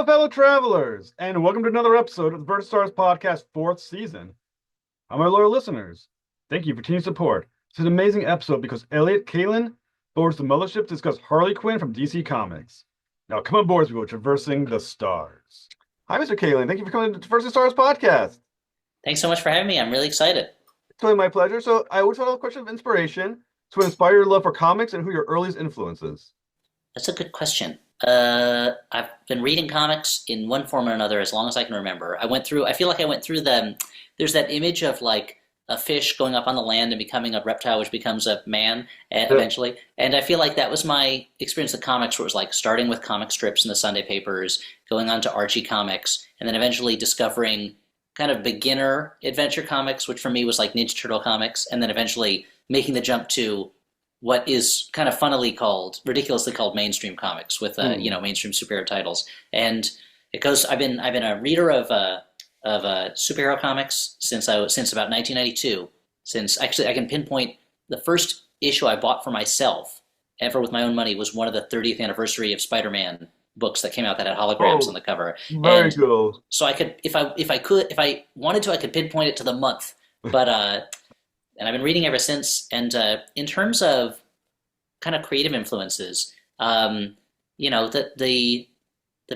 Hello, fellow travelers, and welcome to another episode of the Versus Stars Podcast 4th season. I'm our loyal listeners. Thank you for continued support. It's an amazing episode because Elliott Kalan boards the mothership to discuss Harley Quinn from DC Comics. Now, come on board as we go traversing the stars. Hi, Mr. Kalan. Thank you for coming to Versus Stars Podcast. Thanks so much for having me. I'm really excited. It's totally my pleasure. So, I always have a question of inspiration to inspire your love for comics and who your earliest influences. That's a good question. I've been reading comics in one form or another as long as I can remember. I feel like I went through there's that image of like a fish going up on the land and becoming a reptile, which becomes a man eventually. And I feel like that was my experience with comics, where it was like starting with comic strips in the Sunday papers, going on to Archie comics, and then eventually discovering kind of beginner adventure comics, which for me was like Ninja Turtle comics, and then eventually making the jump to what is kind of ridiculously called mainstream comics with mainstream superhero titles. And it goes. I've been a reader of superhero comics since about 1992. Since actually I can pinpoint the first issue I bought for myself ever with my own money was one of the 30th anniversary of Spider-Man books that came out that had holograms on the cover. Very cool. So I could, if I wanted to, I could pinpoint it to the month. But and I've been reading ever since. And in terms of kind of creative influences, the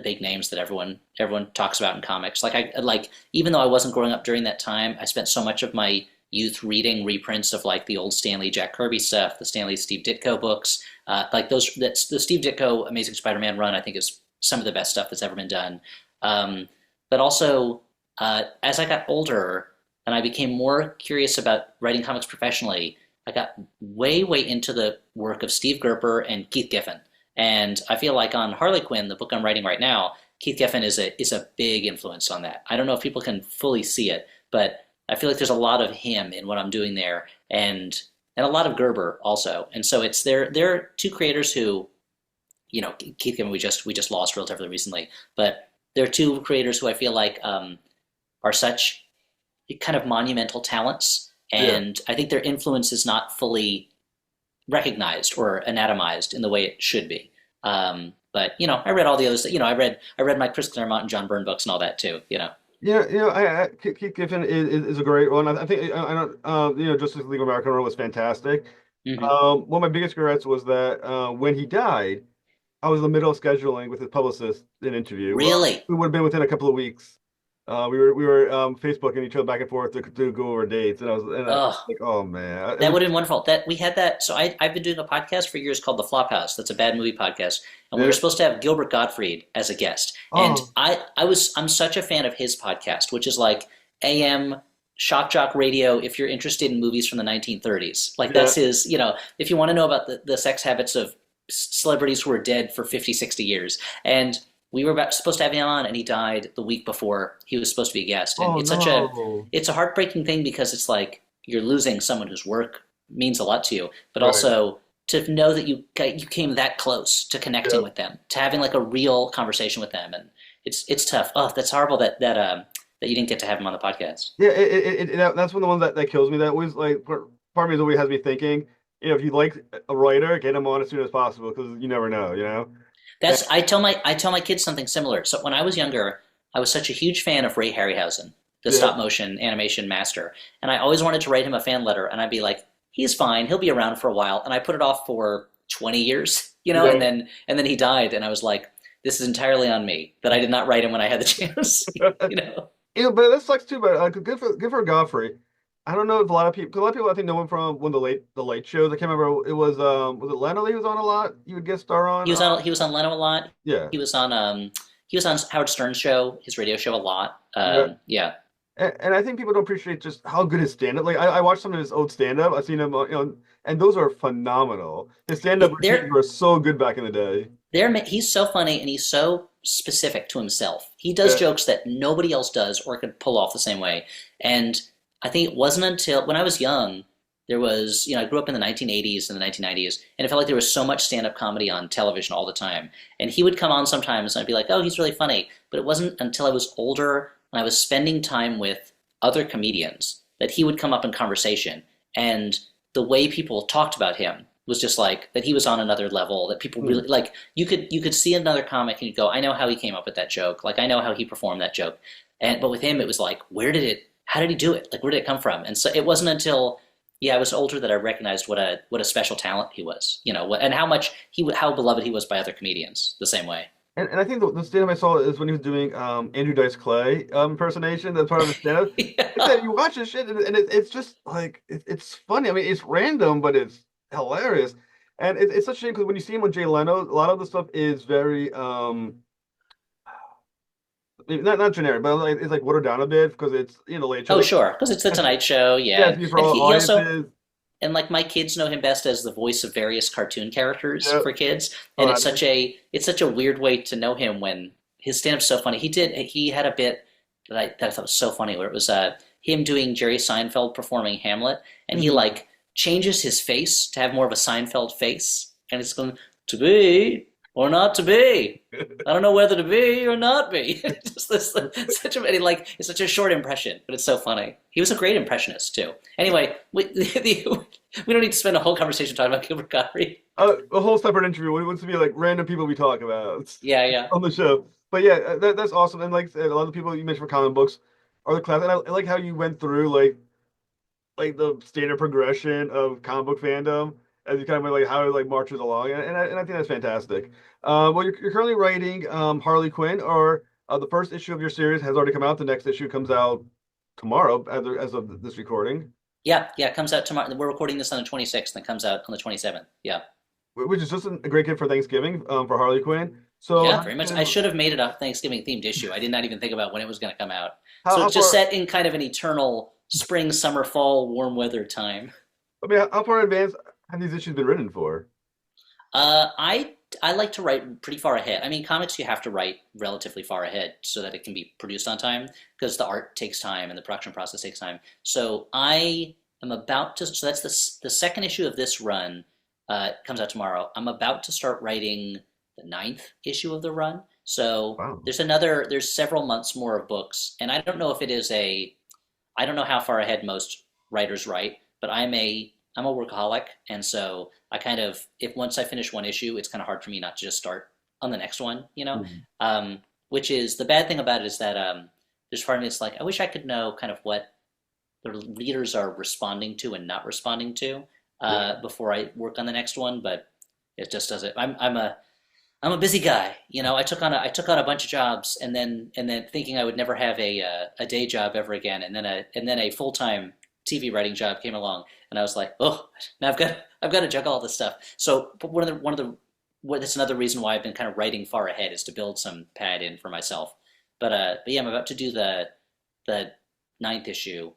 big names that everyone talks about in comics. Even though I wasn't growing up during that time, I spent so much of my youth reading reprints of like the old Stan Lee, Jack Kirby stuff, the Stan Lee, Steve Ditko books, the Steve Ditko Amazing Spider-Man run. I think is some of the best stuff that's ever been done. But also, as I got older and I became more curious about writing comics professionally, I got way into the work of Steve Gerber and Keith Giffen. And I feel like on Harley Quinn, the book I'm writing right now, Keith Giffen is a big influence on that. I don't know if people can fully see it, but I feel like there's a lot of him in what I'm doing there, and a lot of Gerber also. And so they're two creators who, Keith Giffen we just lost relatively recently, but they're two creators who I feel like are such kind of monumental talents, and I think their influence is not fully recognized or anatomized in the way it should be. But I read all the others. I read my Chris Claremont and John Byrne books and all that too. Keith Giffen is a great one. I think I don't. Justice League of America was fantastic. Mm-hmm. One of my biggest regrets was that when he died, I was in the middle of scheduling with his publicist an interview. Really? We would have been within a couple of weeks. We were Facebooking each other back and forth to go over dates, and I was like, oh man, that would have been wonderful. That we had that. So I've been doing a podcast for years called The Flophouse. That's a bad movie podcast, and we were supposed to have Gilbert Gottfried as a guest. And I'm such a fan of his podcast, which is like AM shock jock radio. If you're interested in movies from the 1930s, that's his. If you want to know about the sex habits of celebrities who are dead for 50, 60 years, and we were supposed to have him on, and he died the week before he was supposed to be a guest. And it's a heartbreaking thing, because it's like you're losing someone whose work means a lot to you, but also to know that you came that close to connecting with them, to having like a real conversation with them, and it's tough. Oh, that's horrible that you didn't get to have him on the podcast. Yeah, that's one of the ones that kills me. That was like part of me always has me thinking, if you like a writer, get him on as soon as possible, because you never know. I tell my kids something similar. So when I was younger, I was such a huge fan of Ray Harryhausen, the stop motion animation master, and I always wanted to write him a fan letter, and I'd be like, he's fine, he'll be around for a while, and I put it off for 20 years, and then he died, and I was like, this is entirely on me that I did not write him when I had the chance. But that sucks too. But good for Godfrey. I don't know if a lot of people I think know him from one of the late shows. I can't remember. It was it Leno he was on a lot? You would guest star on? He was on Leno a lot. Yeah. He was on Howard Stern's show, his radio show a lot. Yeah. And I think people don't appreciate just how good his stand-up. Like I watched some of his old stand-up. I've seen him, and those are phenomenal. His stand-up routines were so good back in the day. He's so funny, and he's so specific to himself. He does jokes that nobody else does or could pull off the same way. And I think it wasn't until when I was young, there was, I grew up in the 1980s and the 1990s, and it felt like there was so much stand-up comedy on television all the time. And he would come on sometimes, and I'd be like, oh, he's really funny. But it wasn't until I was older and I was spending time with other comedians that he would come up in conversation. And the way people talked about him was just like that he was on another level, that people Hmm. really like. You could see another comic and you go, I know how he came up with that joke, like I know how he performed that joke, and but with him it was like, how did he do it, like where did it come from? And so it wasn't until I was older that I recognized what a special talent he was, and how much how beloved he was by other comedians the same way. And I think the stand-up I saw is when he was doing Andrew Dice Clay impersonation. That's part of his stand-up. It's Yeah. that you watch this shit and it's just like it's funny. I mean, it's random, but it's hilarious. And it's such a shame because when you see him with Jay Leno, a lot of the stuff is very not generic, but like, it's like watered down a bit because it's Late Show. Oh, Like, sure, because it's the Tonight Show, yeah, yeah, it's for and all he also audiences. and like my kids know him best as the voice of various cartoon characters Yeah. for kids, Oh, and it's such a weird way to know him when his stand-up's so funny. He had a bit that I thought was so funny where it was him doing Jerry Seinfeld performing Hamlet, and he mhm. like changes his face to have more of a Seinfeld face, and it's going to be or not to be. I don't know whether to be or not be. Just this such a it's such a short impression, but it's so funny. He was a great impressionist too. Anyway, we don't need to spend a whole conversation talking about Gilbert Gottfried. A whole separate interview. It wants to be like random people we talk about Yeah, yeah. on the show. But yeah, that's awesome. And like I said, a lot of the people you mentioned for comic books are the class. And I like how you went through like the standard progression of comic book fandom as you kind of like how it like marches along. And I think that's fantastic. Well, you're currently writing Harley Quinn, or the first issue of your series has already come out. The next issue comes out tomorrow as of this recording, Yeah, yeah, it comes out tomorrow. We're recording this on the 26th and it comes out on the 27th. Yeah. which is just a great gift for Thanksgiving for Harley Quinn. So Yeah, very much. I should have made it a Thanksgiving themed issue. I did not even think about when it was going to come out. So how it's just far? set in kind of an eternal spring, summer, fall, warm weather time. I mean, how far in advance have these issues been written for? I like to write pretty far ahead. I mean, comics you have to write relatively far ahead so that it can be produced on time because the art takes time and the production process takes time. So I am about to. So that's the second issue of this run. Comes out tomorrow. I'm about to start writing the ninth issue of the run. So Wow. there's several months more of books, and I don't know if it is I don't know how far ahead most writers write, but I'm a workaholic, and so I kind of if once I finish one issue, it's kind of hard for me not to just start on the next one, Mhm. Which is the bad thing about it is that there's part of me that's like I wish I could know kind of what the readers are responding to and not responding to Yeah. before I work on the next one, but it just doesn't. I'm a busy guy. I took on a bunch of jobs, and then thinking I would never have a day job ever again, and then a full time TV writing job came along, and I was like, oh, now I've got to juggle all this stuff. So, but that's another reason why I've been kind of writing far ahead is to build some pad in for myself. But yeah, I'm about to do the ninth issue,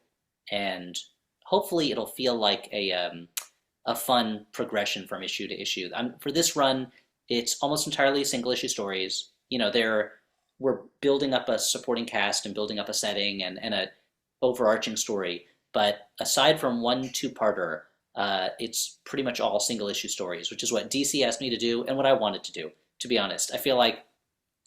and hopefully it'll feel like a fun progression from issue to issue. For this run, it's almost entirely single issue stories. We're building up a supporting cast and building up a setting and a overarching story. But aside from one two-parter, it's pretty much all single issue stories, which is what DC asked me to do and what I wanted to do. To be honest, I feel like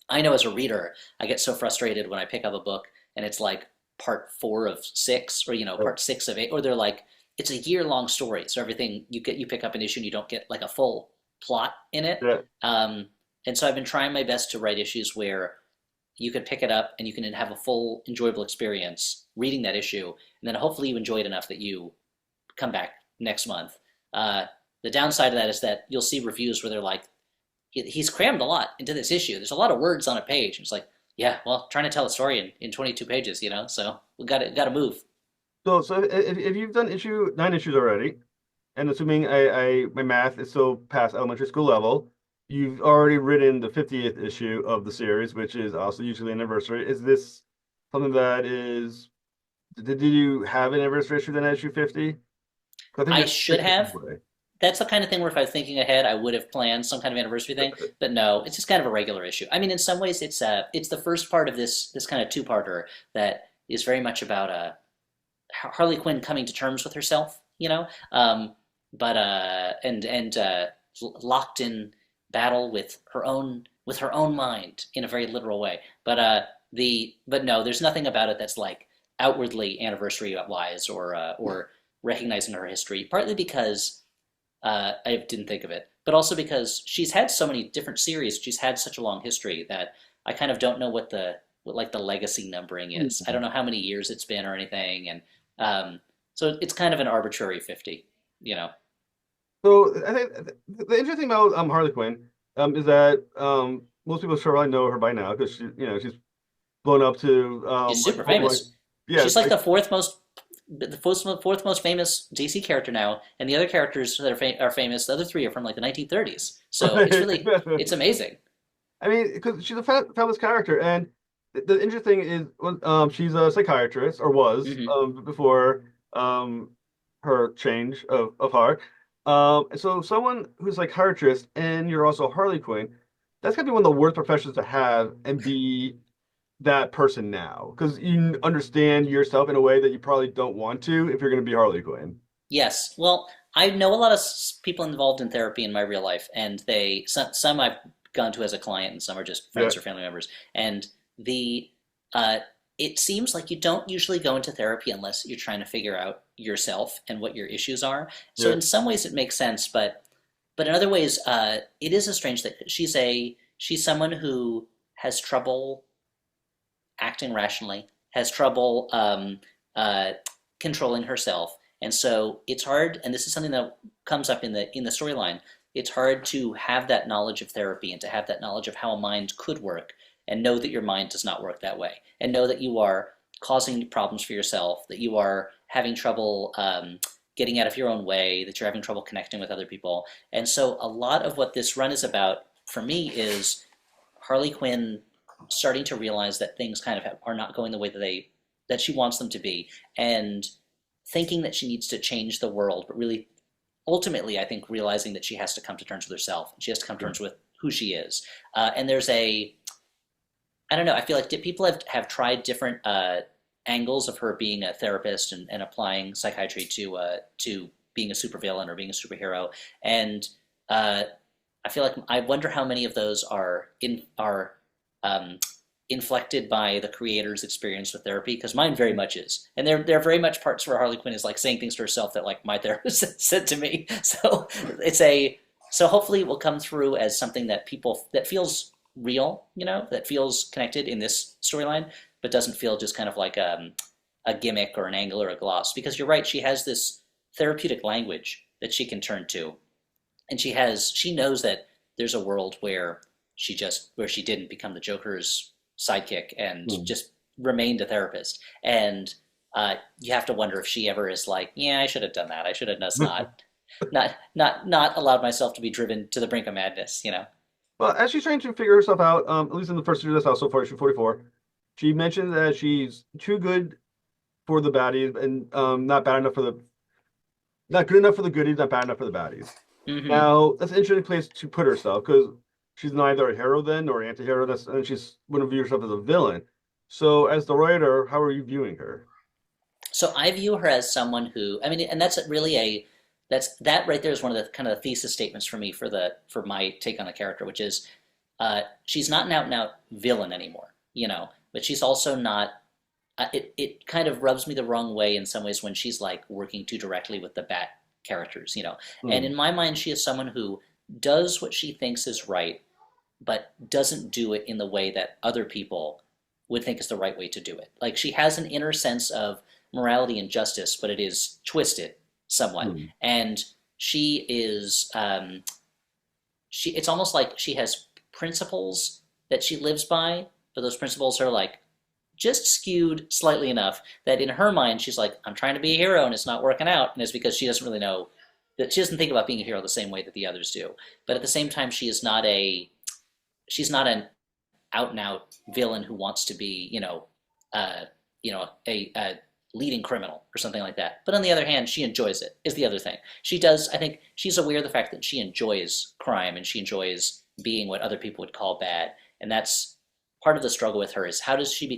I know as a reader, I get so frustrated when I pick up a book and it's like part four of six, or part six of eight, or they're like it's a year-long story, so everything you pick up an issue and you don't get like a full plot in it. Yeah. Um, and so I've been trying my best to write issues where you can pick it up and you can have a full enjoyable experience reading that issue, and then hopefully you enjoy it enough that you come back next month. Uh, the downside of that is that you'll see reviews where they're like, he's crammed a lot into this issue. There's a lot of words on a page. It's like, yeah, well, trying to tell a story in 22 pages, so we got to move. So if you've done nine issues already, and assuming my math is still past elementary school level, you've already written the 50th issue of the series, which is also usually an anniversary. Is this something that is? Did you have an anniversary issue then issue 50? I think I you're should 60 have. anyway. That's the kind of thing where if I was thinking ahead, I would have planned some kind of anniversary thing. But no, it's just kind of a regular issue. I mean, in some ways, it's the first part of this kind of two-parter that is very much about Harley Quinn coming to terms with herself, but locked in battle with her own mind in a very literal way. But no, there's nothing about it that's like outwardly anniversary wise or recognizing her history. Partly because I didn't think of it. But also because she's had so many different series, she's had such a long history that I kind of don't know what like the legacy numbering is. I don't know how many years it's been or anything, and so it's kind of an arbitrary 50, you know. So I think the interesting thing about Harley Quinn is that most people should probably know her by now because she's blown up to She's like super Playboy. famous. Yeah, She's like the fourth most famous DC character now, and the other characters that are famous, the other three are from like the 1930s. So it's amazing. I mean, because she's a fabulous character, and the interesting is, well, she's a psychiatrist or was Hmm. before her change of heart. So someone who's a psychiatrist and you're also Harley Quinn, that's gonna be one of the worst professions to have and be that person now because you understand yourself in a way that you probably don't want to if you're gonna be Harley Quinn. Yes. Well, I know a lot of people involved in therapy in my real life, and some I've gone to as a client, and some are just Yeah, friends or family members. And the uh, it seems like you don't usually go into therapy unless you're trying to figure out yourself and what your issues are. So yeah, in some ways it makes sense, but in other ways, it is a strange thing. She's someone who has trouble acting rationally, has trouble uh, controlling herself, and so it's hard. And this is something that comes up in the storyline. It's hard to have that knowledge of therapy and to have that knowledge of how a mind could work, and know that your mind does not work that way, and know that you are causing problems for yourself, that you are having trouble getting out of your own way, that you're having trouble connecting with other people. And so a lot of what this run is about for me is Harley Quinn starting to realize that things kind of are not going the way that she wants them to be, and thinking that she needs to change the world, but really ultimately I think realizing that she has to come to terms with herself. She has to come to terms with who she is. And there's a I don't know. I feel like people have tried different angles of her being a therapist and applying psychiatry to being a supervillain or being a superhero, and uh, I feel like I wonder how many of those are um, inflected by the creator's experience with therapy, because mine very much is, and there are very much parts where Harley Quinn is like saying things to herself that like my therapist said to me. So it's a so hopefully it will come through as something that people that feels real, that feels connected in this storyline, but doesn't feel just kind of like a gimmick or an angle or a gloss. Because you're right, she has this therapeutic language that she can turn to, and she knows that there's a world where she didn't become the Joker's sidekick and mm. just remained a therapist. And you have to wonder if she ever is like, yeah, I should have done that. I should have just not allowed myself to be driven to the brink of madness. Well, as she's trying to figure herself out, at least in the first issue that's out so far, issue 44, she mentioned that she's too good for the baddies and not good enough for the goodies, not bad enough for the baddies. Hmm. Now, that's an interesting place to put herself because she's neither a hero then nor an anti-hero. And she's wouldn't view herself as a villain. So, as the writer, how are you viewing her? So I view her as someone who, I mean, and that's really that right there is one of the kind of the thesis statements for me for my take on the character, which is she's not an out and out villain anymore, but she's also not. It kind of rubs me the wrong way in some ways when she's like working too directly with the Bat characters. And Hmm. in my mind, she is someone who does what she thinks is right, but doesn't do it in the way that other people would think is the right way to do it. Like she has an inner sense of morality and justice, but it is twisted somewhat. Hmm. And she is it's almost like she has principles that she lives by, but those principles are like just skewed slightly enough that in her mind she's like, I'm trying to be a hero and it's not working out, and it's because she doesn't really know that she doesn't think about being a hero the same way that the others do. But at the same time, she's not an out and out villain who wants to be, a leading criminal or something like that. But on the other hand, she enjoys it, is the other thing. She does, I think she's aware of the fact that she enjoys crime and she enjoys being what other people would call bad. And that's part of the struggle with her is how is she a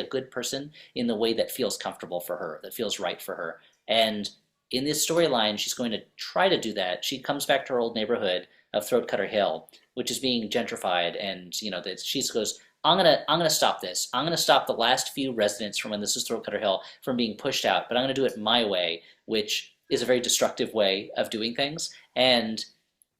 good person in the way that feels comfortable for her, that feels right for her. And in this storyline, she's going to try to do that. She comes back to her old neighborhood of Throat Cutter Hill, which is being gentrified, and that she goes, I'm gonna stop this. I'm gonna stop the last few residents from when this is Throat Cutter Hill from being pushed out, but I'm gonna do it my way, which is a very destructive way of doing things. And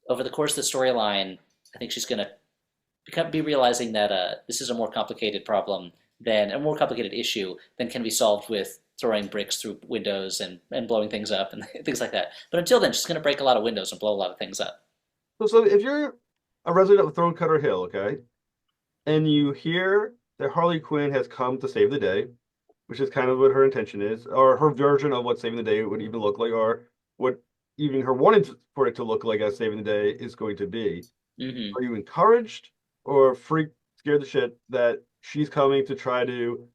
over the course of the storyline, I think she's going to be realizing that this is a more complicated problem than a more complicated issue than can be solved with throwing bricks through windows and blowing things up and things like that. But until then, she's going to break a lot of windows and blow a lot of things up. So if you're a resident of Thronecutter Hill, okay, and you hear that Harley Quinn has come to save the day, which is kind of what her intention is, or her version of what saving the day would even look like, or what even her wanting for it to look like as saving the day is going to be. Mm-hmm. Are you encouraged or scared the shit that she's coming to try to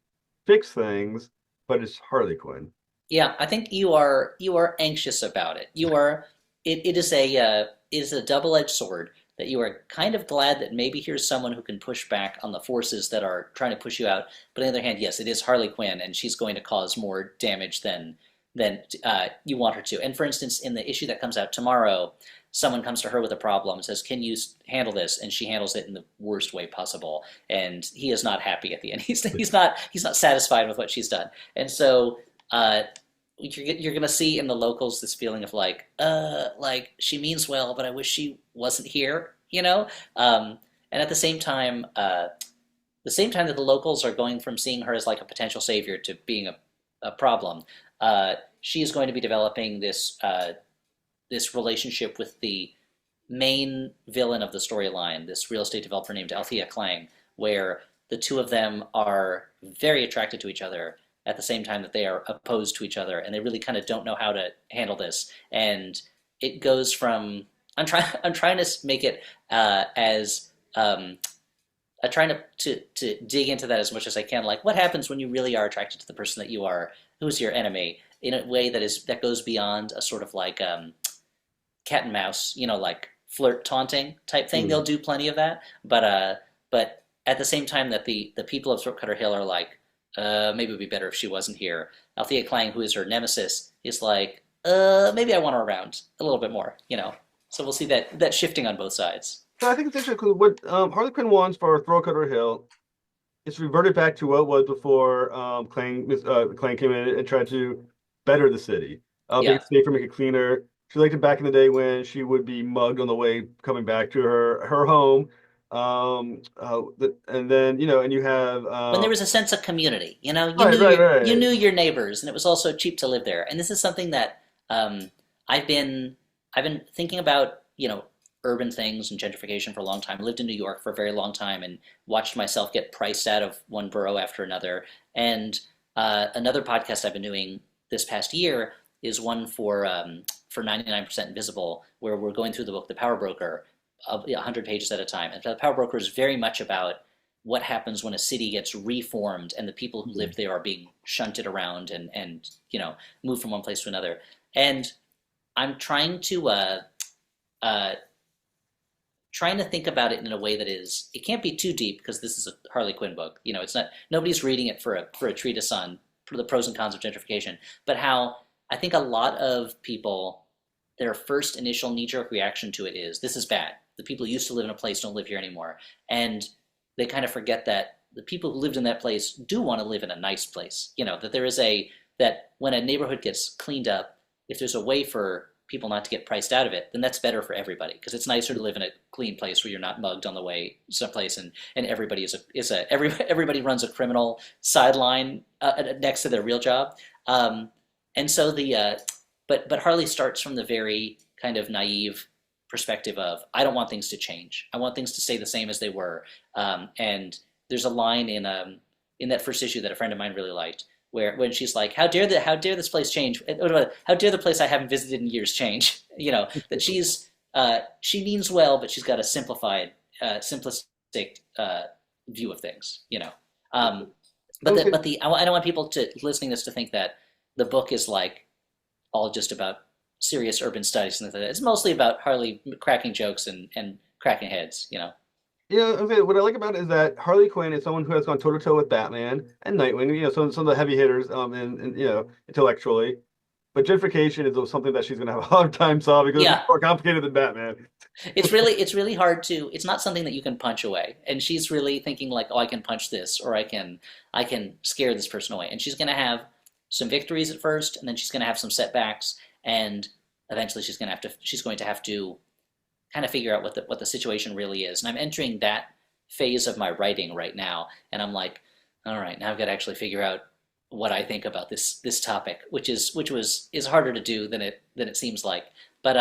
fix things, but it's Harley Quinn? Yeah, I think you are anxious about it. It is a double-edged sword that you are kind of glad that maybe here's someone who can push back on the forces that are trying to push you out. But on the other hand, yes, it is Harley Quinn, and she's going to cause more damage than you want her to. And for instance, in the issue that comes out tomorrow, someone comes to her with a problem and says, "Can you handle this?" And she handles it in the worst way possible. And he is not happy at the end. He's not satisfied with what she's done. And so you're gonna see in the locals this feeling of like she means well, but I wish she wasn't here, you know. And at the same time that the locals are going from seeing her as like a potential savior to being a problem, she is going to be developing this relationship with the main villain of the storyline, this real estate developer named Elliott Kalan, where the two of them are very attracted to each other at the same time that they are opposed to each other, and they really kind of don't know how to handle this. And it goes from I'm trying to make it as I'm trying to dig into that as much as I can. Like, what happens when you really are attracted to the person that you are, who's your enemy, in a way that goes beyond a sort of like cat and mouse, like flirt taunting type thing. They'll do plenty of that, but at the same time that the people of Throatcutter Hill are like, maybe it would be better if she wasn't here. Althea Klang, who is her nemesis, is like, maybe I want her around a little bit more. So we'll see that shifting on both sides. So I think it's interesting because what Harley Quinn wants for Throatcutter Hill is reverted back to what it was before Klang came in and tried to better the city, make Yeah. it safer, make it cleaner. She liked it back in the day when she would be mugged on the way coming back to her home. And then and you have When there was a sense of community, you right, knew right, you right. knew your neighbors, and it was also cheap to live there. And this is something that I've been thinking about, urban things and gentrification for a long time. I lived in New York for a very long time and watched myself get priced out of one borough after another. And another podcast I've been doing this past year is one for 99% Invisible, where we're going through the book The Power Broker, 100 pages at a time. And The Power Broker is very much about what happens when a city gets reformed and the people who lived there are being shunted around and moved from one place to another. And I'm trying to think about it in a way that it can't be too deep because this is a Harley Quinn book. It's not, nobody's reading it for a treatise on the pros and cons of gentrification, but how I think a lot of people, their first initial knee-jerk reaction to it is, this is bad. The people who used to live in a place don't live here anymore. And they kind of forget that the people who lived in that place do want to live in a nice place. That when a neighborhood gets cleaned up, if there's a way for people not to get priced out of it, then that's better for everybody, because it's nicer to live in a clean place where you're not mugged on the way someplace, and everybody everybody runs a criminal sideline next to their real job. And so but Harley starts from the very kind of naive perspective of, I don't want things to change. I want things to stay the same as they were. And there's a line in that first issue that a friend of mine really liked, when she's like, how dare this place change? How dare the place I haven't visited in years change? That she means well, but she's got a simplistic view of things. I don't want people listening to this to think that the book is like all just about serious urban studies and things like that. It's mostly about Harley cracking jokes and cracking heads. Okay, what I like about it is that Harley Quinn is someone who has gone toe to toe with Batman and Nightwing, some of the heavy hitters, and intellectually. But gentrification is something that she's going to have a lot of time solving because Yeah. it's more complicated than Batman. It's really hard to. It's not something that you can punch away. And she's really thinking like, oh, I can punch this, or I can scare this person away. And she's going to have some victories at first, and then she's going to have some setbacks. and eventually she's going to have to kind of figure out what the situation really is. And I'm entering that phase of my writing right now, and I'm like, all right, now I've got to actually figure out what I think about this topic, which is harder to do than it seems like. But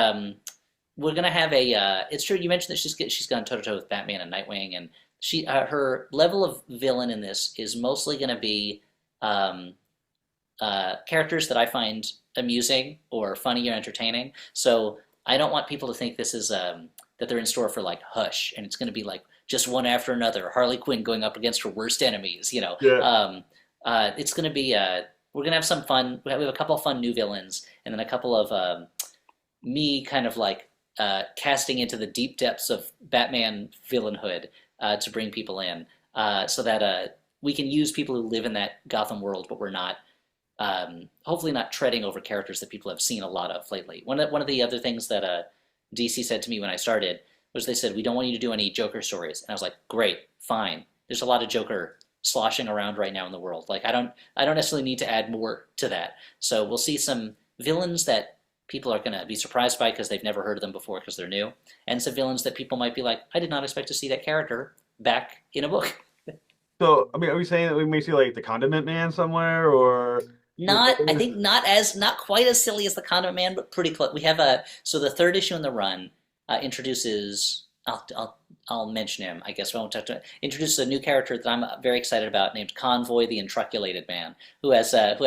we're gonna have a. It's true you mentioned that she's gone toe to toe with Batman and Nightwing, and she her level of villain in this is mostly gonna be um, characters that I find amusing or funny or entertaining. So I don't want people to think this is that they're in store for like Hush, and it's going to be like just one after another. Harley Quinn going up against her worst enemies. Yeah. It's going to be we're going to have some fun. We have a couple of fun new villains, and then a couple of me kind of like casting into the deep depths of Batman villainhood to bring people in, so that we can use people who live in that Gotham world, but we're not hopefully not treading over characters that people have seen a lot of lately. One of the other things that DC said to me when I started was they said, we don't want you to do any Joker stories. And I was like, great, fine. There's a lot of Joker sloshing around right now in the world. Like I don't necessarily need to add more to that. So we'll see some villains that people are going to be surprised by because they've never heard of them before because they're new, and some villains that people might be like, I did not expect to see that character back in a book. So, I mean, are we saying that we may see like the Condiment Man somewhere, or Not, I think not quite as silly as the Condiment Man, but pretty close. We have so the third issue in the run introduces. I'll mention him. I guess I won't touch it. Introduces a new character that I'm very excited about, named Convoy, the Untruculated Man, who has a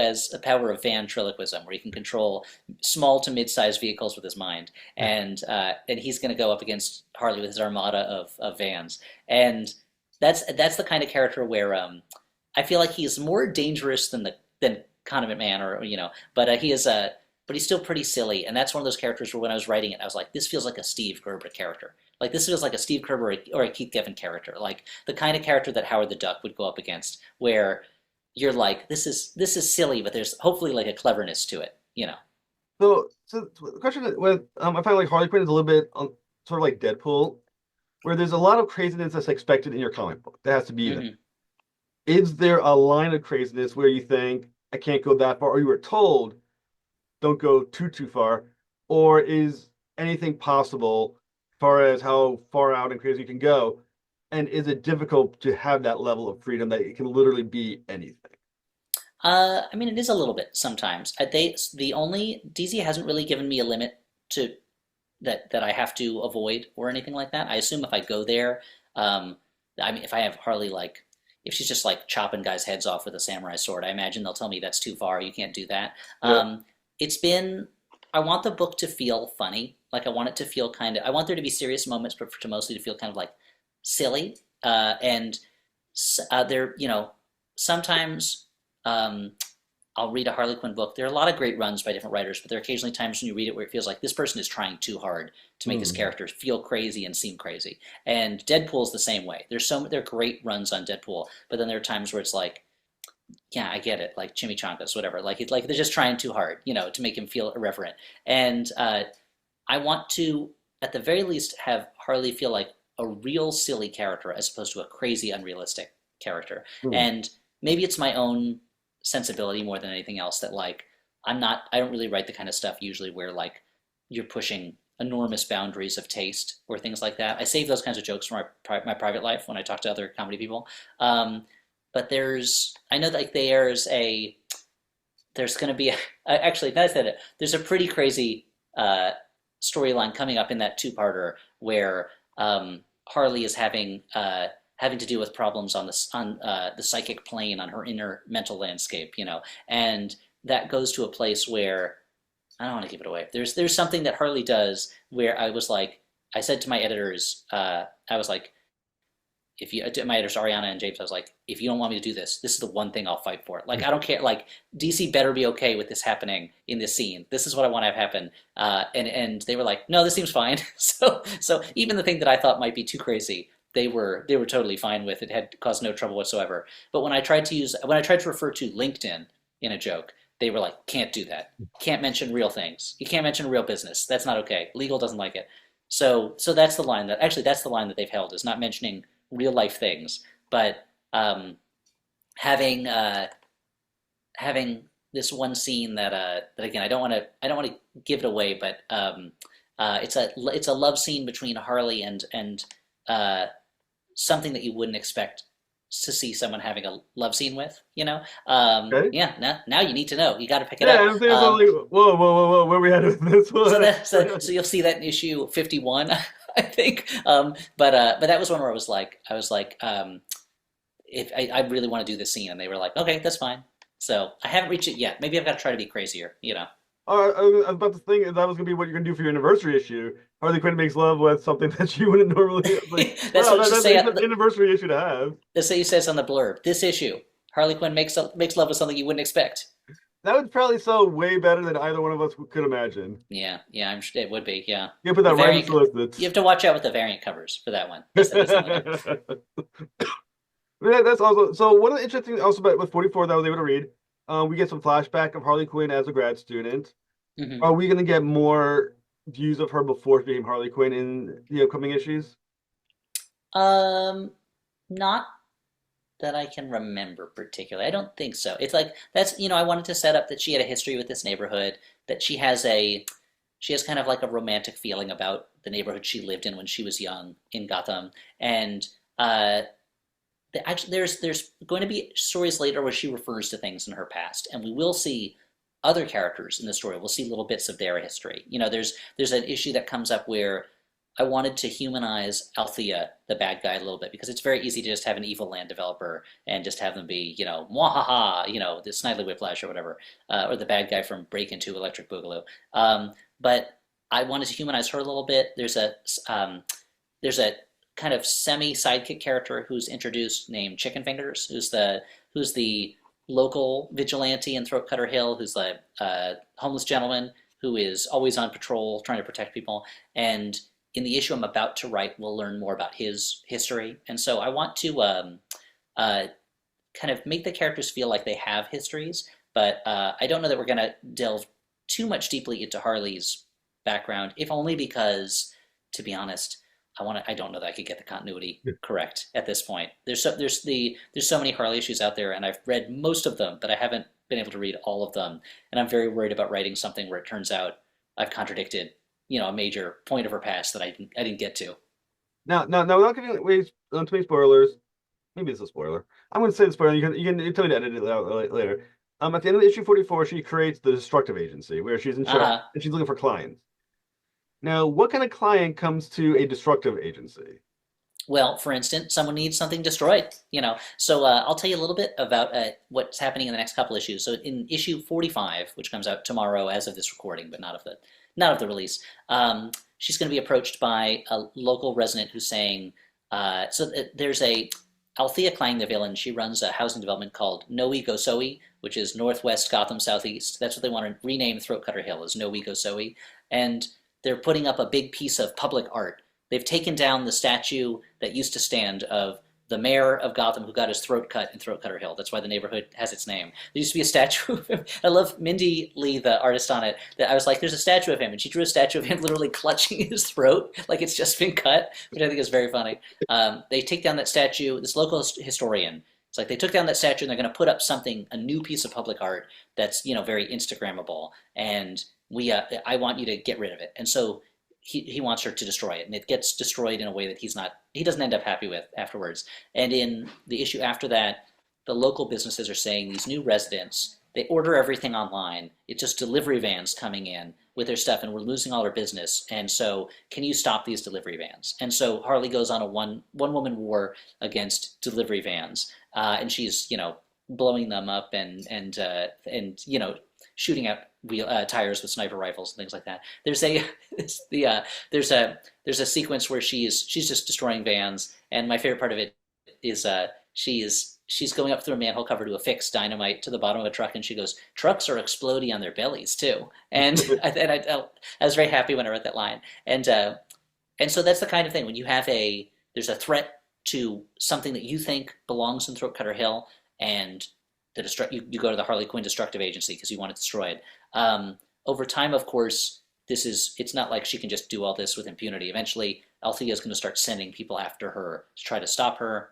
power of ventriloquism, where he can control small to mid-sized vehicles with his mind, and he's going to go up against Harley with his armada of vans, and that's the kind of character where I feel like he's more dangerous than Condiment Man, or but he is but he's still pretty silly, and that's one of those characters where when I was writing it, I was like, this feels like a Steve Gerber character. Like this feels like a Steve Gerber or a Keith Giffen character, like the kind of character that Howard the Duck would go up against, where you're like, this is silly, but there's hopefully like a cleverness to it. so the question with I find like Harley Quinn is a little bit sort of like Deadpool, where there's a lot of craziness that's expected in your comic book that has to be there. Hmm. Is there a line of craziness where you think I can't go that far, or you were told don't go too far, or is anything possible as far as how far out and crazy you can go? And is it difficult to have that level of freedom that it can literally be anything? I mean, it is a little bit sometimes. The only DC hasn't really given me a limit to that I have to avoid or anything like that. I assume if I go there, I mean, if I have Harley like, if she's just like chopping guys' heads off with a samurai sword, I imagine they'll tell me that's too far. You can't do that. Yeah. It's been, I want the book to feel funny. Like I want it to feel kind of, I want there to be serious moments, but to mostly to feel kind of like silly. And there, sometimes I'll read a Harley Quinn book. There are a lot of great runs by different writers, but there are occasionally times when you read it where it feels like this person is trying too hard to make this Mm. character feel crazy and seem crazy. And Deadpool's the same way. There are great runs on Deadpool, but then there are times where it's like, yeah, I get it, like chimichangas, whatever. Like they're just trying too hard, to make him feel irreverent. And I want to, at the very least, have Harley feel like a real silly character as opposed to a crazy, unrealistic character. Mm. And maybe it's my own sensibility more than anything else that like I don't really write the kind of stuff usually where like you're pushing enormous boundaries of taste or things like that. I save those kinds of jokes for my private life when I talk to other comedy people. But I know that like there's going to be actually now that I said it, there's a pretty crazy storyline coming up in that two-parter where Harley is having to deal with problems on the psychic plane on her inner mental landscape, and that goes to a place where I don't want to give it away. There's something that Harley does where I said to my editors, I was like, if you, my editors Ariana and James, I was like, if you don't want me to do this, this is the one thing I'll fight for. Like I don't care. Like DC better be okay with this happening in this scene. This is what I want to have happen. And they were like, no, this seems fine. So even the thing that I thought might be too crazy, they were totally fine with. It had caused no trouble whatsoever. But when I tried to refer to LinkedIn in a joke, they were like, can't do that. Can't mention real things. You can't mention real business. That's not okay. Legal doesn't like it. So that's the line that they've held, is not mentioning real life things, but having this one scene that again I don't want to give it away, but it's a love scene between Harley and uh, something that you wouldn't expect to see someone having a love scene with, you know? Okay. Yeah, now you need to know. You got to pick it Yeah, up. I'm thinking so like, whoa, where we headed with this So one? that so you'll see that in issue 51, I think. But that was one where I was like, if I really want to do this scene, and they were like, okay, that's fine. So I haven't reached it yet. Maybe I've got to try to be crazier, you know. I was about to think that was gonna be what you're gonna do for your anniversary issue. Harley Quinn makes love with something that she wouldn't normally. Like, That's wow, what you that's say. an anniversary issue to have. Let's say you says on the blurb, this issue, Harley Quinn makes love with something you wouldn't expect. That would probably sell way better than either one of us could imagine. Yeah, yeah, I'm sure it would be. Yeah, You put the that right in the variant. You solicits. have to watch out with the variant covers for that one. That's the only thing. Yeah, that's also so. One of the interesting also about with 44 that I was able to read, we get some flashback of Harley Quinn as a grad student. Hmm. Are we going to get more views of her before she became Harley Quinn in the upcoming issues? Um, Not that I can remember particularly. I don't think so. It's like that's I wanted to set up that she had a history with this neighborhood, that she has kind of like a romantic feeling about the neighborhood she lived in when she was young in Gotham, and uh, actually there's going to be stories later where she refers to things in her past, and we will see other characters in the story. We'll see little bits of their history. There's an issue that comes up where I wanted to humanize Althea, the bad guy, a little bit, because it's very easy to just have an evil land developer and just have them be, mwahaha, the Snidely Whiplash or whatever, or the bad guy from Break Into Electric Boogaloo. But I wanted to humanize her a little bit. There's a kind of semi sidekick character who's introduced named Chicken Fingers, who's the local vigilante in Throat Cutter Hill, who's the homeless gentleman who is always on patrol trying to protect people. And in the issue I'm about to write, we'll learn more about his history. And so I want to uh, kind of make the characters feel like they have histories, but I don't know that we're going to delve too much deeply into Harley's background, if only because, to be honest, I don't know that I could get the continuity correct at this point. There's so many Harley issues out there, and I've read most of them, but I haven't been able to read all of them, and I'm very worried about writing something where it turns out I've contradicted a major point of her past that I didn't get to. Now, without giving away too many spoilers, maybe it's a spoiler. I'm going to say the spoiler. You tell me to edit it out later. At the end of issue 44, she creates the destructive agency where she's in charge Uh-huh. and she's looking for clients. Now, what kind of client comes to a destructive agency? Well, for instance, someone needs something destroyed, So I'll tell you a little bit about what's happening in the next couple issues. So in issue 45, which comes out tomorrow as of this recording, but not of the release, she's going to be approached by a local resident who's saying, there's a Althea Klang, the villain. She runs a housing development called Noe Go Soe, which is Northwest Gotham Southeast. That's what they want to rename Throat Cutter Hill, is Noe Go Soe, and they're putting up a big piece of public art. They've taken down the statue that used to stand of the mayor of Gotham who got his throat cut in Throat Cutter Hill. That's why the neighborhood has its name. There used to be a statue of him. I love Mindy Lee, the artist on it. That I was like, there's a statue of him, and she drew a statue of him literally clutching his throat like it's just been cut, which I think is very funny. They take down that statue. This local historian, it's like they took down that statue and they're going to put up a new piece of public art that's very Instagrammable, and I want you to get rid of it. And so he wants her to destroy it, and it gets destroyed in a way that he doesn't end up happy with afterwards. And in the issue after that, the local businesses are saying these new residents, they order everything online. It's just delivery vans coming in with their stuff, and we're losing all our business. And so, can you stop these delivery vans? And so Harley goes on a one woman war against delivery vans, and she's blowing them up and shooting out tires with sniper rifles and things like that. There's a there's a sequence where she's just destroying vans, and my favorite part of it is she's going up through a manhole cover to affix dynamite to the bottom of a truck, and she goes, "Trucks are exploding on their bellies too." And I was very happy when I read that line, and so that's the kind of thing when there's a threat to something that you think belongs in Throat Cutter Hill, and you go to the Harley Quinn Destructive Agency because you want it destroyed. Over time, of course, it's not like she can just do all this with impunity. Eventually, Althea is going to start sending people after her to try to stop her.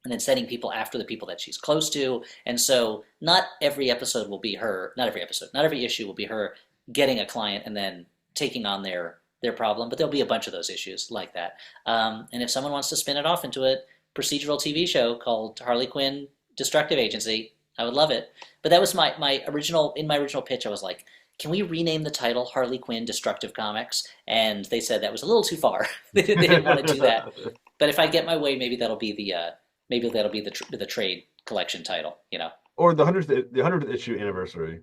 and then setting people after the people that she's close to. And so not every episode will be her, not every episode, not every issue will be her getting a client and then taking on their problem, but there'll be a bunch of those issues like that. And if someone wants to spin it off into a procedural TV show called Harley Quinn Destructive Agency, I would love it. But that was my original, in my original pitch, I was like, can we rename the title Harley Quinn Destructive Comics? And they said that was a little too far. They didn't want to do that. But if I get my way, maybe that'll be the trade collection title, you know. Or the 100th issue anniversary.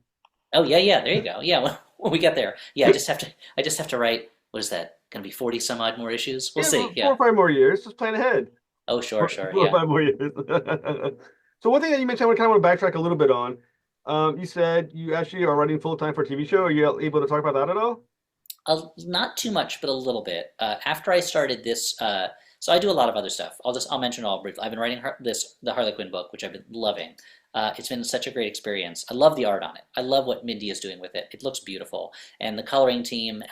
Oh yeah, there you go. Yeah, when we get there, yeah, I just have to write. What is that? Going to be 40 some odd more issues? We'll see. Yeah. 4 or 5 more years. Just plan ahead. Oh sure, Four yeah. or 5 more years. So one thing that you mentioned, I kind of want to backtrack a little bit on. You said you actually are writing full time for a TV show. Are you able to talk about that at all? Not too much, but a little bit. After I started this, so I do a lot of other stuff. I'll mention all briefly. I've been writing the Harley Quinn book, which I've been loving. It's been such a great experience. I love the art on it. I love what Mindy is doing with it. It looks beautiful. And the coloring team,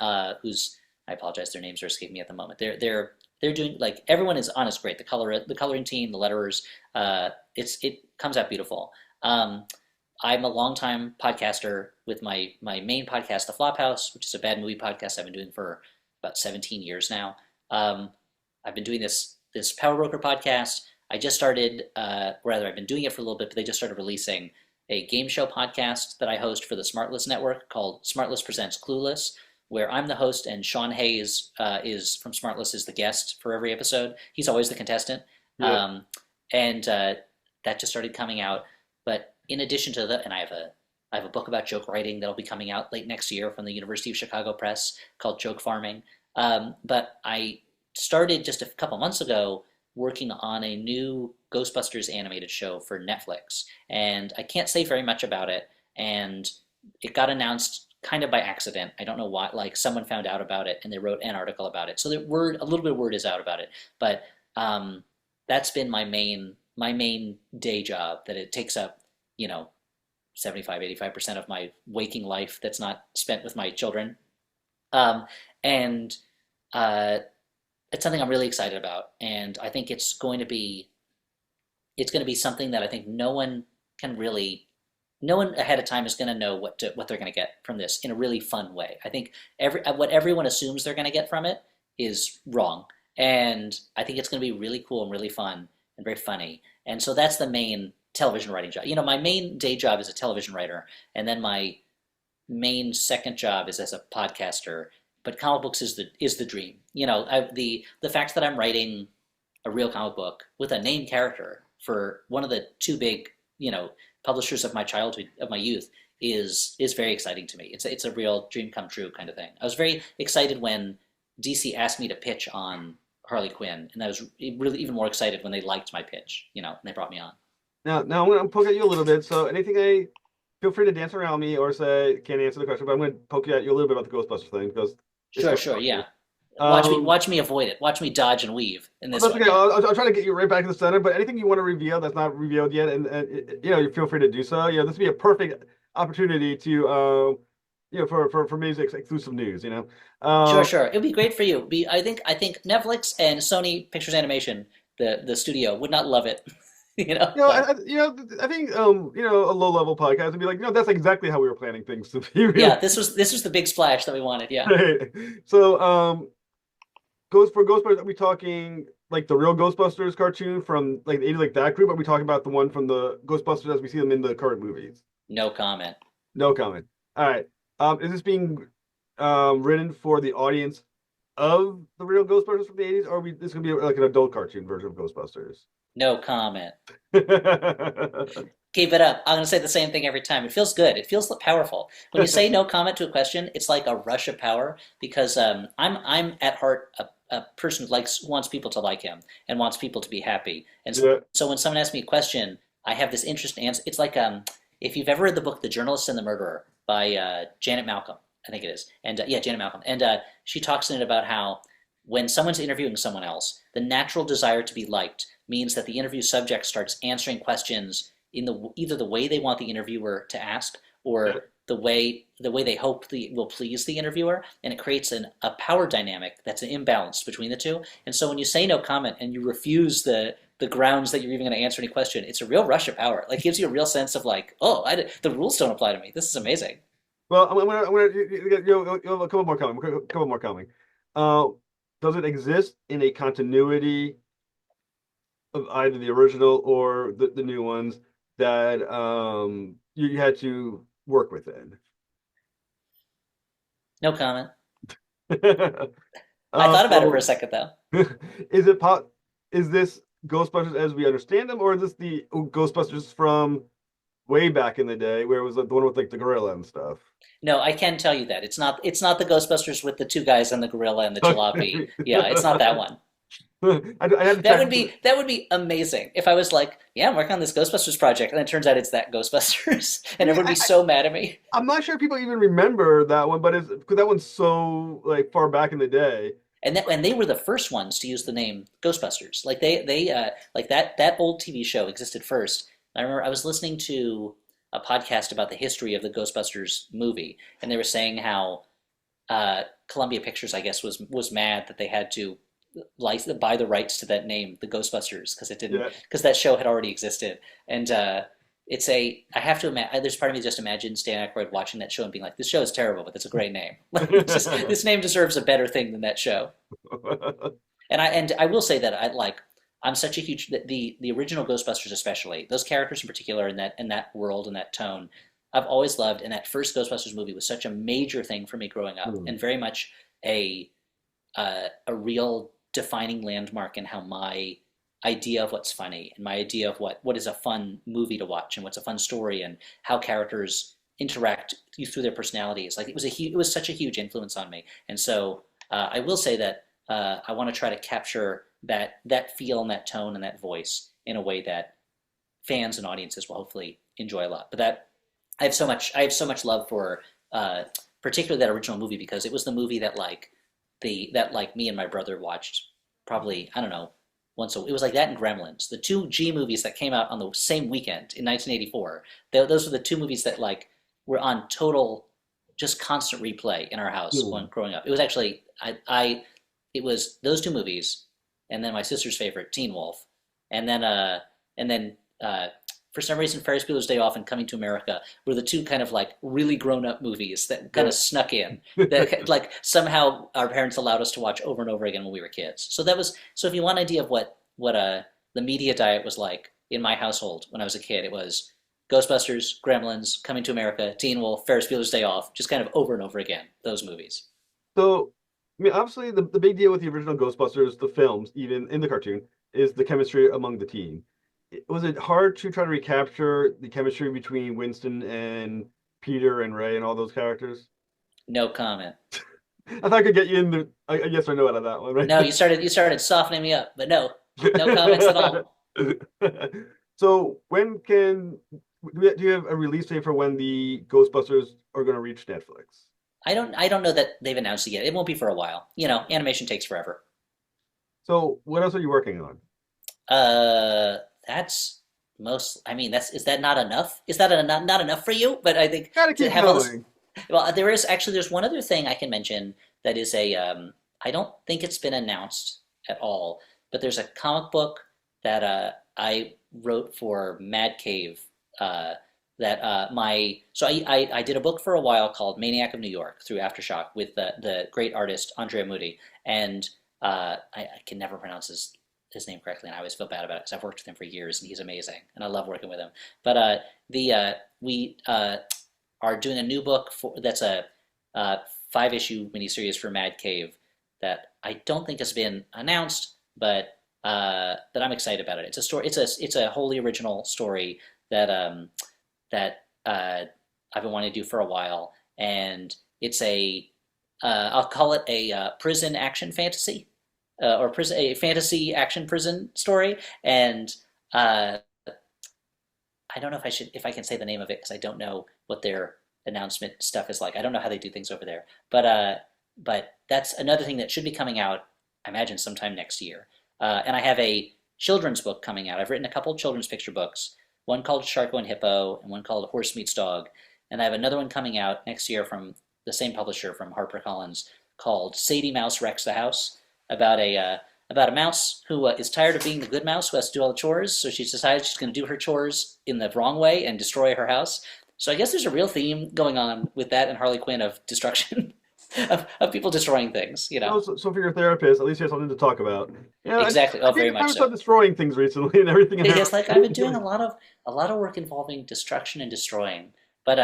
who's I apologize, their names are escaping me at the moment. They're doing, like, everyone is honest great. The coloring team, the letterers, it comes out beautiful. I'm a longtime podcaster with my main podcast, The Flophouse, which is a bad movie podcast I've been doing for about 17 years now. I've been doing this Power Broker podcast. I just started, rather, I've been doing it for a little bit, but they just started releasing a game show podcast that I host for the Smartless Network called Smartless Presents Clueless, where I'm the host and Sean Hayes is from Smartless is the guest for every episode. He's always the contestant. Yeah. And that just started coming out. But in addition to that, and I have a book about joke writing that'll be coming out late next year from the University of Chicago Press called Joke Farming. But I started just a couple months ago working on a new Ghostbusters animated show for Netflix. And I can't say very much about it. And it got announced kind of by accident. I don't know why. Like, someone found out about it and they wrote an article about it. So a little bit of word is out about it. But that's been my main day job, that it takes up, 75-85% of my waking life that's not spent with my children. And it's something I'm really excited about. And I think it's going to be something that I think no one ahead of time is going to know what they're going to get from this in a really fun way. I think what everyone assumes they're going to get from it is wrong. And I think it's going to be really cool and really fun and very funny. And so that's the main television writing job. My main day job is a television writer, and then my main second job is as a podcaster. But comic books is the dream. The fact that I'm writing a real comic book with a named character for one of the two big, publishers of my childhood, of my youth, is very exciting to me. It's a real dream come true kind of thing. I was very excited when DC asked me to pitch on Harley Quinn, and I was really even more excited when they liked my pitch, and they brought me on. Now I'm going to poke at you a little bit. So feel free to dance around me or say can't answer the question, but I'm going to poke at you a little bit about the Ghostbusters thing because sure, yeah. Watch me avoid it. Watch me dodge and weave in this. That's okay. I'll try to get you right back to the center. But anything you want to reveal that's not revealed yet, and you feel free to do so. This would be a perfect opportunity to for music exclusive news. Sure. It'd be great for you. I think Netflix and Sony Pictures Animation, the studio, would not love it. I think a low level podcast would be like, that's exactly how we were planning things to be. Really. Yeah, this was the big splash that we wanted. Yeah. Right. So for Ghostbusters, are we talking like the real Ghostbusters cartoon from like the 80s, like that group? Or are we talking about the one from the Ghostbusters as we see them in the current movies? No comment. No comment. All right. Is this being written for the audience of the real Ghostbusters from the 80s, or this going to be like an adult cartoon version of Ghostbusters? No comment. Keep it up. I'm going to say the same thing every time. It feels good. It feels powerful. When you say no comment to a question, it's like a rush of power, because I'm at heart a person who wants people to like him and wants people to be happy. And so when someone asks me a question, I have this interest in answer. It's like if you've ever read the book The Journalist and the Murderer by Janet Malcolm, I think it is. And Janet Malcolm. And she talks in it about how when someone's interviewing someone else, the natural desire to be liked means that the interview subject starts answering questions in either the way they want the interviewer to ask, or the way they hope will please the interviewer, and it creates a power dynamic that's an imbalance between the two. And so when you say no comment and you refuse the the grounds that you're even going to answer any question. It's a real rush of power. Like, gives you a real sense of like, oh, the rules don't apply to me. This is amazing. Well, you have a couple more coming. A couple more coming. Uh, does it exist in a continuity of either the original or the new ones that you had to work within? No comment. I thought about it for a So, second though. is it is this Ghostbusters as we understand them, or is this the Ghostbusters from way back in the day where it was like the one with like the gorilla and stuff? No, I can tell you that it's not the Ghostbusters with the two guys and the gorilla and the jalopy. Okay. Yeah, it's not that one. I had to check. That would be amazing if I was like, yeah, I'm working on this Ghostbusters project, and it turns out it's that Ghostbusters, and Yeah, everyone would be so mad at me. I'm not sure people even remember that one, but it's because that one's so like far back in the day. And they were the first ones to use the name Ghostbusters. Like like that old TV show existed first. I remember I was listening to a podcast about the history of the Ghostbusters movie, and they were saying how Columbia Pictures, I guess, was mad that they had to buy the rights to that name, the Ghostbusters, because it didn't Yeah. because that show had already existed. And it's a I have to imagine. There's part of me just imagines Dan Aykroyd watching that show and being like, "This show is terrible, but it's a great name. This name deserves a better thing than that show." And I will say that I'm such a huge the original Ghostbusters, especially those characters in particular, in that world and that tone, I've always loved. And that first Ghostbusters movie was such a major thing for me growing up, Hmm. and very much a a real defining landmark in how my idea of what's funny and my idea of what is a fun movie to watch and what's a fun story and how characters interact through their personalities. Like it was such a huge influence on me. And so I will say that I want to try to capture that feel and that tone and that voice in a way that fans and audiences will hopefully enjoy a lot. But that I have so much love for particularly that original movie because it was the movie that like me and my brother watched probably I don't know it was like that and Gremlins, the two G movies that came out on the same weekend in 1984. Those were the two movies that like were on total just constant replay in our house Hmm. when growing up. It was actually it was those two movies and then my sister's favorite Teen Wolf and then for some reason Ferris Bueller's Day Off and Coming to America were the two kind of like really grown up movies that kind Yeah. of snuck in that like somehow our parents allowed us to watch over and over again when we were kids. So if you want an idea of what the media diet was like in my household when I was a kid, it was Ghostbusters, Gremlins, Coming to America, Teen Wolf, Ferris Bueller's Day Off, just kind of over and over again, those movies. So, I mean, obviously, the big deal with the original Ghostbusters, the films, even in the cartoon, is the chemistry among the team. Was it hard to try to recapture the chemistry between Winston and Peter and Ray and all those characters? No comment. I thought I could get you in the a yes or no out of that one, No, right? you started softening me up, but no, no comments at all. So, when can do you have a release date for when the Ghostbusters are going to reach Netflix? I don't know that they've announced it yet. It won't be for a while. You know, animation takes forever. So, what else are you working on? Uh, that's most. I mean, that's is that not enough? Is that not enough for you? But I think Gotta to keep have all this. going. Well, there's one other thing I can mention that is a I don't think it's been announced at all, but there's a comic book that I wrote for Mad Cave that my so I did a book for a while called Maniac of New York through Aftershock with the great artist Andrea Moody and I can never pronounce his name correctly, and I always feel bad about it because I've worked with him for years, and he's amazing, and I love working with him. But the we are doing a new book that's a 5 issue miniseries for Mad Cave that I don't think has been announced, but I'm excited about it. It's a story. It's a wholly original story that I've been wanting to do for a while, and it's a I'll call it a prison action fantasy or prison a fantasy action prison story, and uh, I don't know if I can say the name of it because I don't know what their announcement stuff is like. I don't know how they do things over there, but that's another thing that should be coming out. I imagine sometime next year. And I have a children's book coming out. I've written a couple children's picture books. One called Sharko and Hippo, and one called Horse Meets Dog. And I have another one coming out next year from the same publisher from HarperCollins called Sadie Mouse Wrecks the House, about about a mouse who is tired of being the good mouse who has to do all the chores. So she's decided she's going to do her chores in the wrong way and destroy her house. So I guess there's a real theme going on with that and Harley Quinn of destruction, of people destroying things. You know, So for your therapist, at least you have something to talk about. Yeah, exactly. I Oh, think very I kind much of so. started destroying things recently and everything. It's like I've been doing a lot of work involving destruction and destroying, but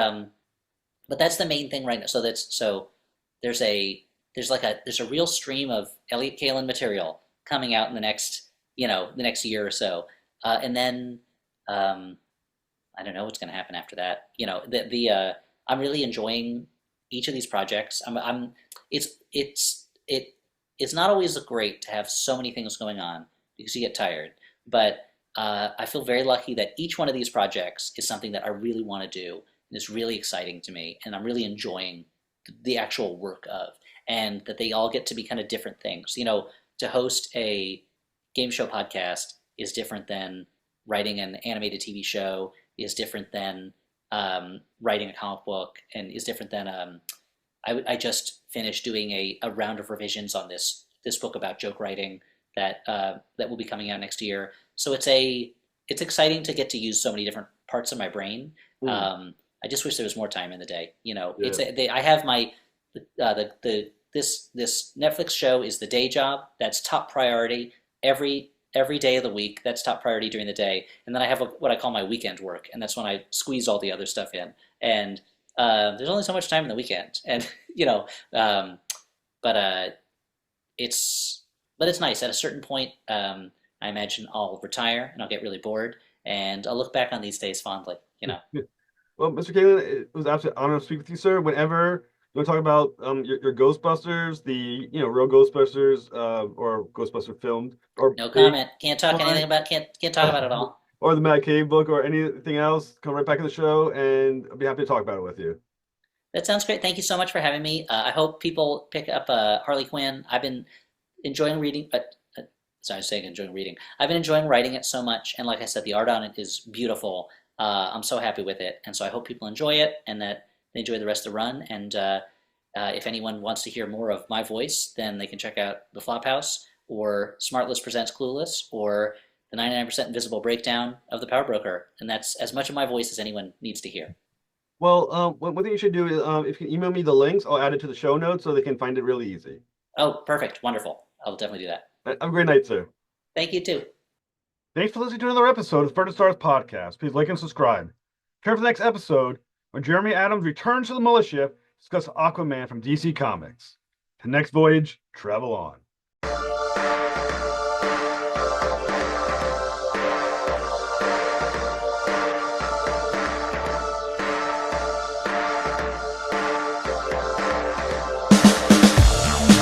that's the main thing right now. So there's a there's a real stream of Elliott Kalan material coming out in the next year or so, and then um, I don't know what's going to happen after that. I'm really enjoying each of these projects. It it's not always great to have so many things going on because you get tired, but I feel very lucky that each one of these projects is something that I really want to do and is really exciting to me, and I'm really enjoying the actual work of, and that they all get to be kind of different things. To host a game show podcast is different than writing an animated TV show, is different than writing a comic book, and is different than I just finished doing a round of revisions on this book about joke writing that will be coming out next year. So it's exciting to get to use so many different parts of my brain. Mm, I just wish there was more time in the day. yeah. I have my this Netflix show is the day job. That's top priority every day of the week. That's top priority during the day, and then I have what I call my weekend work, and that's when I squeeze all the other stuff in. And there's only so much time in the weekend, and but it's nice. At a certain point, I imagine I'll retire and I'll get really bored, and I'll look back on these days fondly. Well, Mr. Kalen, it was an absolute honor to speak with you, sir. Whenever you want to talk about your Ghostbusters, the real Ghostbusters, or Ghostbuster filmed, or No big, comment. Can't talk about it all. or the Matt Cave book, or anything else, come right back in the show, and I'll be happy to talk about it with you. That sounds great. Thank you so much for having me. I hope people pick up Harley Quinn. I've been enjoying reading, but sorry, I was saying enjoying reading. I've been enjoying writing it so much, and like I said, the art on it is beautiful. I'm so happy with it, and so I hope people enjoy it and that they enjoy the rest of the run. And if anyone wants to hear more of my voice, then they can check out The Flophouse or Smartless Presents Clueless or the 99% Invisible Breakdown of the Power Broker, and that's as much of my voice as anyone needs to hear. Well, one thing you should do is, if you can email me the links, I'll add it to the show notes so they can find it really easy. Oh, perfect, wonderful. I'll definitely do that. Have a great night, sir. Thank you too. Thanks for listening to another episode of Further Stars Podcast. Please like and subscribe. Prepare for the next episode when Jeremy Adams returns to the mothership to discuss Aquaman from DC Comics. The next voyage, travel on.